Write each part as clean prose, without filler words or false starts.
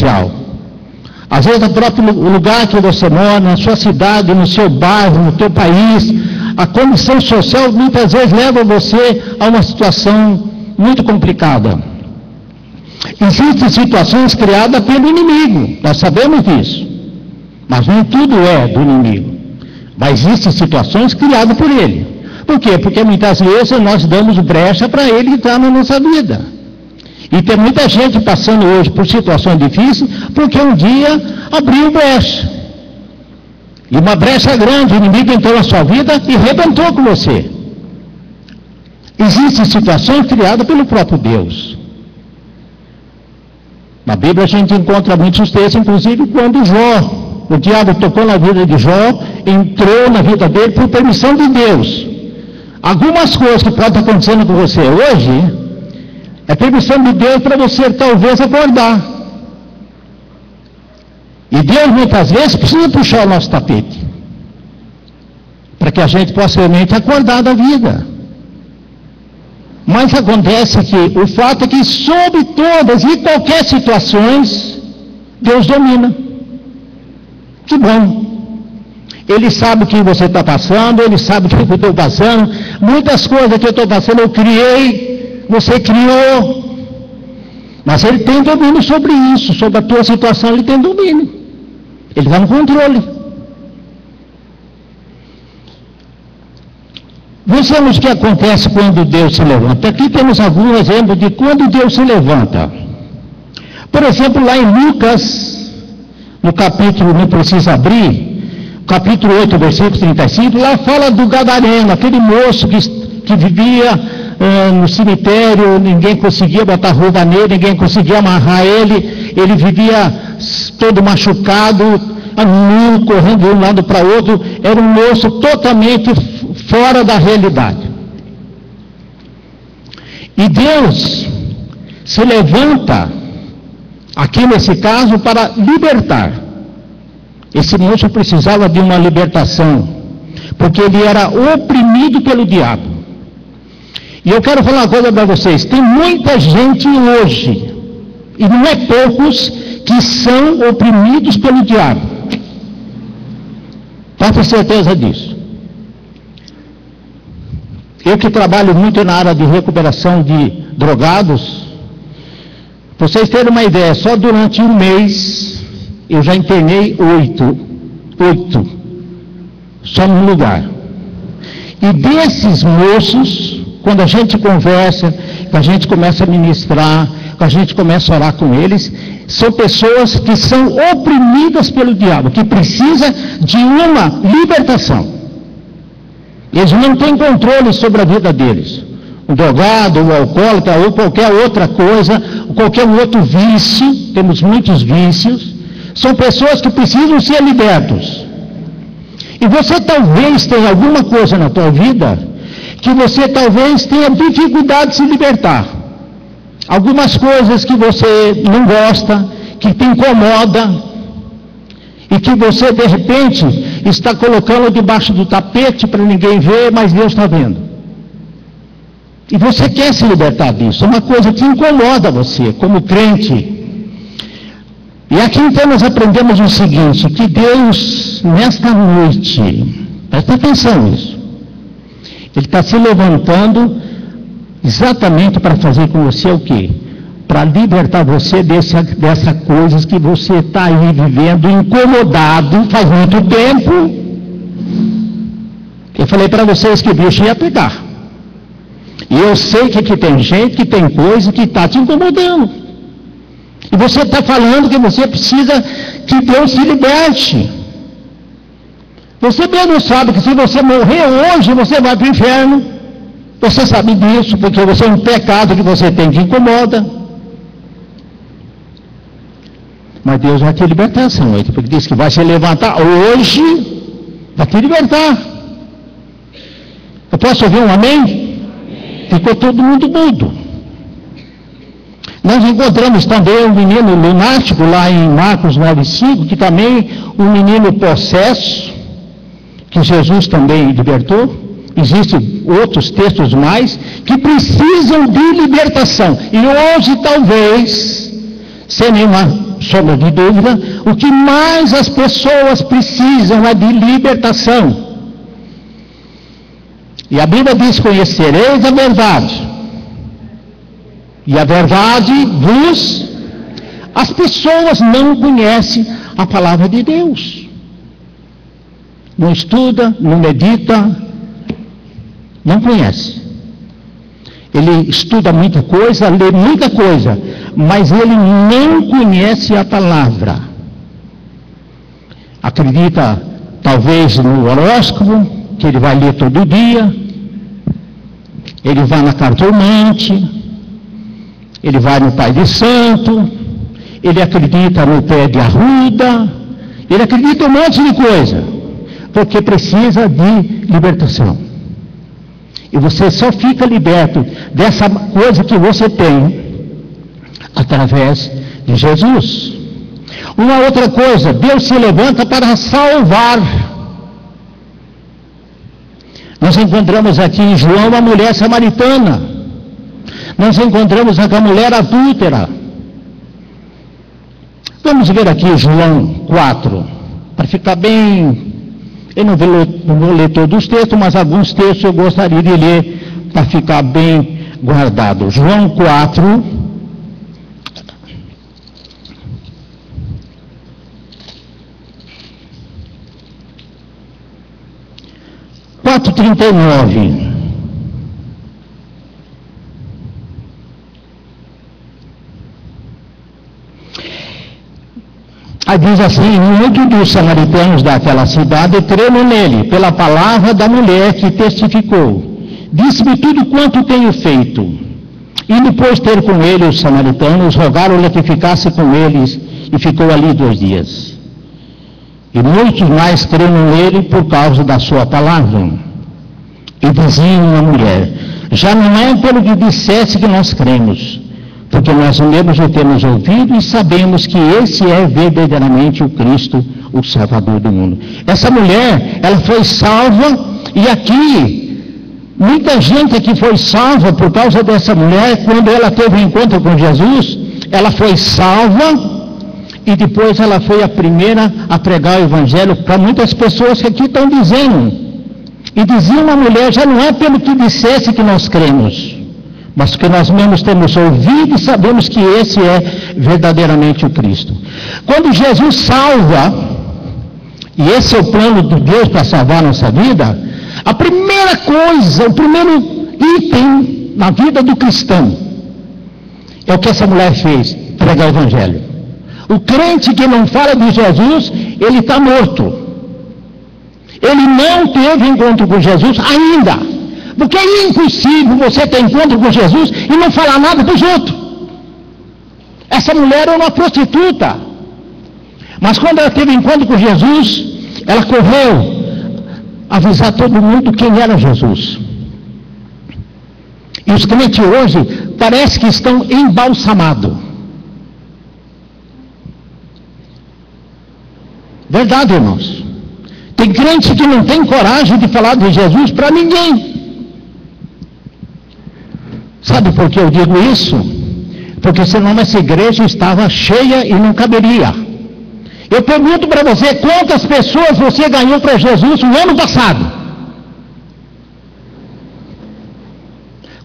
social. Às vezes, no próprio lugar que você mora, na sua cidade, no seu bairro, no seu país, a condição social muitas vezes leva você a uma situação muito complicada. Existem situações criadas pelo inimigo, nós sabemos disso. Mas nem tudo é do inimigo. Mas existem situações criadas por ele. Por quê? Porque muitas vezes nós damos brecha para ele entrar na nossa vida. E tem muita gente passando hoje por situações difíceis, porque um dia abriu brecha. E uma brecha grande, o inimigo entrou na sua vida e arrebentou com você. Existem situações criadas pelo próprio Deus. Na Bíblia a gente encontra muitos textos, inclusive quando Jó, o diabo tocou na vida de Jó, entrou na vida dele por permissão de Deus. Algumas coisas que podem estar acontecendo com você hoje, é permissão de Deus para você talvez acordar. E Deus muitas vezes precisa puxar o nosso tapete, para que a gente possa realmente acordar da vida. Mas acontece que o fato é que sobre todas e qualquer situações, Deus domina. Que bom. Ele sabe o que você está passando, Ele sabe o que eu estou passando. Muitas coisas que eu estou passando eu criei, você criou. Mas Ele tem domínio sobre isso, sobre a tua situação Ele tem domínio. Ele está no controle. Vejamos o que acontece quando Deus se levanta. Aqui temos alguns exemplos de quando Deus se levanta. Por exemplo, lá em Lucas, no capítulo, não precisa abrir, capítulo 8, versículo 35, lá fala do Gadareno, aquele moço que vivia no cemitério, ninguém conseguia botar roupa nele, ninguém conseguia amarrar ele vivia todo machucado, nu, correndo de um lado para outro, era um moço totalmente fora da realidade. E Deus se levanta, aqui nesse caso, para libertar. Esse moço precisava de uma libertação, porque ele era oprimido pelo diabo. E eu quero falar uma coisa para vocês, tem muita gente hoje, e não é poucos, que são oprimidos pelo diabo. Pode ter certeza disso. Eu que trabalho muito na área de recuperação de drogados, para vocês terem uma ideia, só durante um mês eu já internei 8, só num lugar. E desses moços, quando a gente conversa, que a gente começa a ministrar, que a gente começa a orar com eles, são pessoas que são oprimidas pelo diabo, que precisam de uma libertação. Eles não têm controle sobre a vida deles. O drogado, o alcoólatra, ou qualquer outra coisa, ou qualquer outro vício, temos muitos vícios, são pessoas que precisam ser libertos. E você talvez tenha alguma coisa na tua vida, que você talvez tenha dificuldade de se libertar. Algumas coisas que você não gosta, que te incomoda, e que você de repente está colocando debaixo do tapete para ninguém ver, mas Deus está vendo. E você quer se libertar disso, é uma coisa que incomoda você, como crente. E aqui então nós aprendemos o seguinte, que Deus, nesta noite, presta atenção nisso, Ele está se levantando exatamente para fazer com você o quê? Para libertar você dessa coisa que você está aí vivendo incomodado faz muito tempo. Eu falei para vocês que o bicho ia pegar. E eu sei que aqui tem gente que tem coisa que está te incomodando. E você está falando que você precisa que Deus se liberte. Você mesmo sabe que se você morrer hoje, você vai para o inferno. Você sabe disso, porque você é um pecado que você tem que incomoda. Mas Deus vai te libertar essa noite, porque diz que vai se levantar hoje, vai te libertar. Eu posso ouvir um amém? Ficou todo mundo mudo. Nós encontramos também um menino lunático lá em Marcos 9,5, que também um menino possesso, que Jesus também libertou. Existem outros textos mais que precisam de libertação. E hoje talvez, sem nenhuma sombra de dúvida, o que mais as pessoas precisam é de libertação. E a Bíblia diz: conhecereis a verdade, e a verdade vos... As pessoas não conhecem a palavra de Deus, não estuda, não medita, não conhece. Ele estuda muita coisa, lê muita coisa, mas ele não conhece a palavra. Acredita talvez no horóscopo, que ele vai ler todo dia, ele vai na cartomante, ele vai no Pai de Santo, ele acredita no pé de arruda, ele acredita em um monte de coisa, porque precisa de libertação. E você só fica liberto dessa coisa que você tem através de Jesus. Uma outra coisa, Deus se levanta para salvar. Nós encontramos aqui em João uma mulher samaritana. Nós encontramos aqui a mulher adúltera. Vamos ver aqui João 4, para ficar bem... Eu não vou ler todos os textos, mas alguns textos eu gostaria de ler para ficar bem guardado. João 4, quatro 39. Aí diz assim: muitos dos samaritanos daquela cidade creram nele, pela palavra da mulher que testificou. Disse-me tudo quanto tenho feito. E depois de ter com ele os samaritanos, rogaram-lhe que ficasse com eles, e ficou ali 2 dias. E muitos mais creram nele por causa da sua palavra. E diziam à mulher: já não é pelo que dissesse que nós cremos, porque nós mesmos o temos ouvido e sabemos que esse é verdadeiramente o Cristo, o Salvador do mundo. Essa mulher, ela foi salva, e aqui, muita gente aqui foi salva por causa dessa mulher. Quando ela teve um encontro com Jesus, ela foi salva, e depois ela foi a primeira a pregar o Evangelho para muitas pessoas que aqui estão dizendo. E dizia uma mulher: já não é pelo que dissesse que nós cremos, mas que nós mesmos temos ouvido e sabemos que esse é verdadeiramente o Cristo. Quando Jesus salva, e esse é o plano de Deus para salvar a nossa vida, a primeira coisa, o primeiro item na vida do cristão é o que essa mulher fez: pregar o Evangelho. O crente que não fala de Jesus, ele está morto. Ele não teve encontro com Jesus ainda. Porque é impossível você ter encontro com Jesus e não falar nada para os outros. Essa mulher era uma prostituta, mas quando ela teve encontro com Jesus, ela correu avisar todo mundo quem era Jesus. E os crentes hoje parece que estão embalsamados. Verdade, irmãos. Tem crente que não tem coragem de falar de Jesus para ninguém. Sabe por que eu digo isso? Porque senão essa igreja estava cheia e não caberia. Eu pergunto para você: quantas pessoas você ganhou para Jesus no ano passado?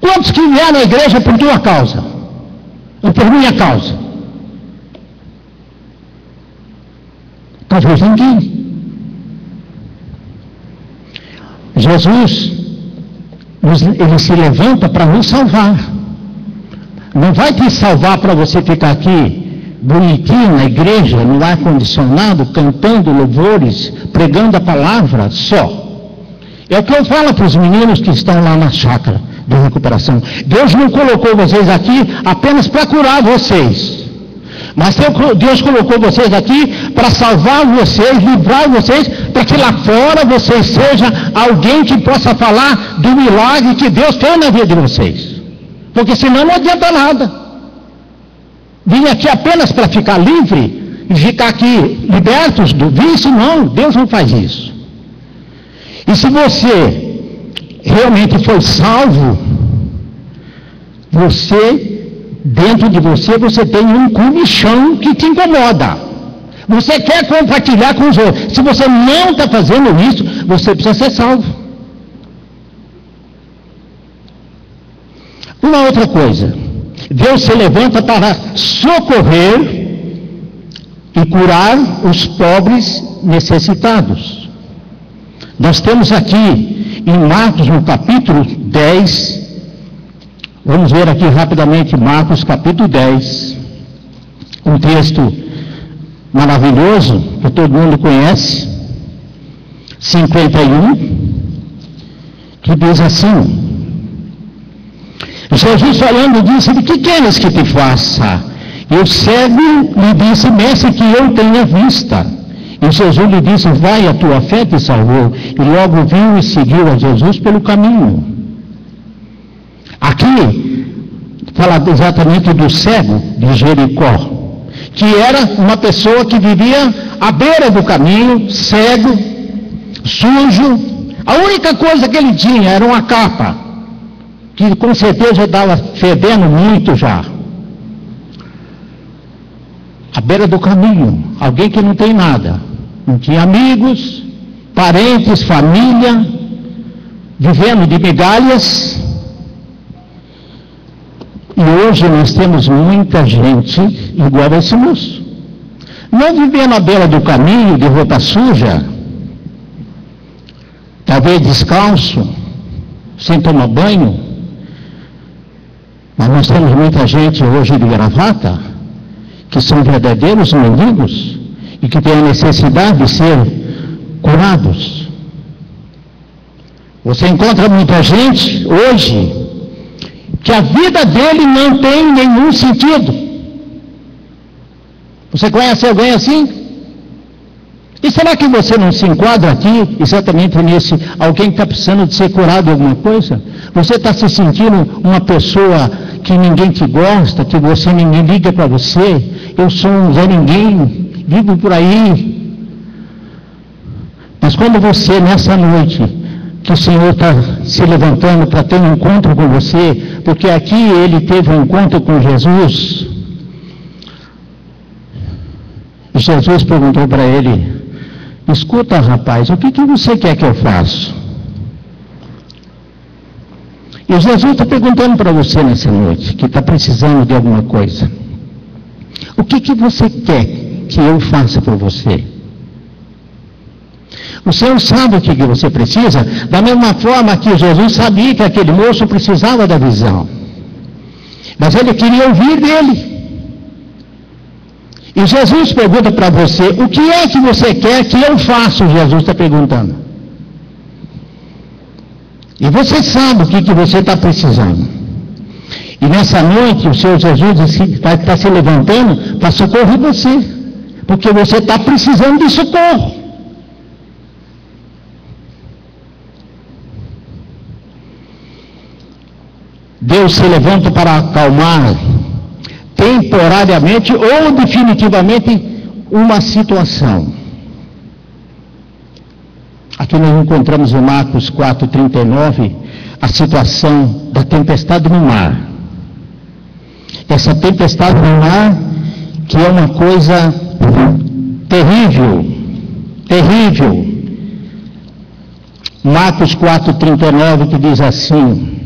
Quantos que vieram à igreja por tua causa? Ou por minha causa? Talvez ninguém. Jesus, ele se levanta para nos salvar. Não vai te salvar para você ficar aqui bonitinho na igreja, no ar-condicionado, cantando louvores, pregando a palavra só. É o que eu falo para os meninos que estão lá na chácara de recuperação. Deus não colocou vocês aqui apenas para curar vocês, mas Deus colocou vocês aqui para salvar vocês, livrar vocês, para que lá fora vocês sejam alguém que possa falar do milagre que Deus fez na vida de vocês. Porque senão não adianta nada. Vim aqui apenas para ficar livre e ficar aqui libertos do vício? Não, Deus não faz isso. E se você realmente foi salvo, você dentro de você, você tem um comichão que te incomoda. Você quer compartilhar com os outros. Se você não está fazendo isso, você precisa ser salvo. Uma outra coisa, Deus se levanta para socorrer e curar os pobres necessitados. Nós temos aqui em Marcos, no capítulo 10, vamos ver aqui rapidamente Marcos capítulo 10, um texto maravilhoso, que todo mundo conhece, 51, que diz assim: Jesus falando disse: "O que queres que te faça?" E o cego lhe disse: "Mestre, que eu tenha vista." E Jesus lhe disse: "Vai, a tua fé te salvou." E logo viu e seguiu a Jesus pelo caminho. Aqui fala exatamente do cego de Jericó, que era uma pessoa que vivia à beira do caminho, cego, sujo. A única coisa que ele tinha era uma capa, que com certeza estava fedendo muito já. À beira do caminho, alguém que não tem nada, não tinha amigos, parentes, família, vivendo de migalhas. E hoje nós temos muita gente igual a esse moço, não vivendo à beira do caminho, de roupa suja, talvez descalço, sem tomar banho, mas nós temos muita gente hoje de gravata, que são verdadeiros mendigos e que têm a necessidade de ser curados. Você encontra muita gente hoje que a vida dele não tem nenhum sentido. Você conhece alguém assim? E será que você não se enquadra aqui exatamente nesse alguém que está precisando de ser curado de alguma coisa? Você está se sentindo uma pessoa que ninguém te gosta, que você ninguém liga para você? Eu sou um Zé Ninguém, vivo por aí. Mas quando você, nessa noite, que o Senhor está se levantando para ter um encontro com você, porque aqui ele teve um encontro com Jesus, e Jesus perguntou para ele: "Escuta, rapaz, o que você quer que eu faça?" E Jesus está perguntando para você nessa noite, que está precisando de alguma coisa: o que você quer que eu faça por você? O Senhor sabe o que você precisa, da mesma forma que Jesus sabia que aquele moço precisava da visão. Mas ele queria ouvir dele. E Jesus pergunta para você: o que é que você quer que eu faça? Jesus está perguntando. E você sabe o que você está precisando. E nessa noite o Senhor Jesus está se levantando para socorrer você, porque você está precisando de socorro. Deus se levanta para acalmar temporariamente ou definitivamente uma situação. Aqui nós encontramos em Marcos 4:39 a situação da tempestade no mar. Essa tempestade no mar, que é uma coisa terrível, terrível. Marcos 4:39, que diz assim: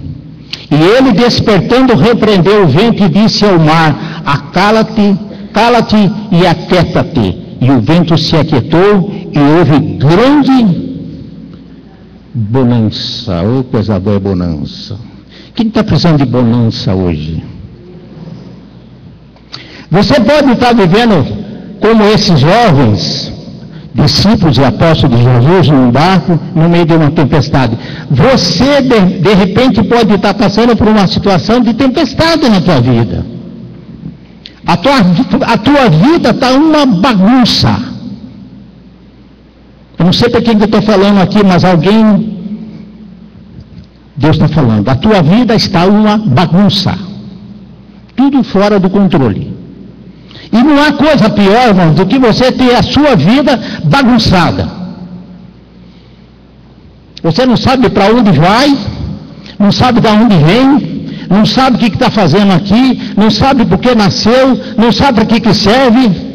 "E ele, despertando, repreendeu o vento e disse ao mar: Acala-te, cala-te e aquieta-te. E o vento se aquietou e houve grande bonança." Oh, coisa boa é bonança. Quem está precisando de bonança hoje? Você pode estar vivendo como esses jovens discípulos e apóstolos de Jesus num barco no meio de uma tempestade. Você de repente pode estar passando por uma situação de tempestade na tua vida. A tua vida está uma bagunça. Eu não sei para quem eu estou falando aqui, mas alguém, Deus está falando. A tua vida está uma bagunça. Tudo fora do controle. E não há coisa pior, irmão, do que você ter a sua vida bagunçada. Você não sabe para onde vai, não sabe de onde vem, não sabe o que está fazendo aqui, não sabe por que nasceu, não sabe para que serve.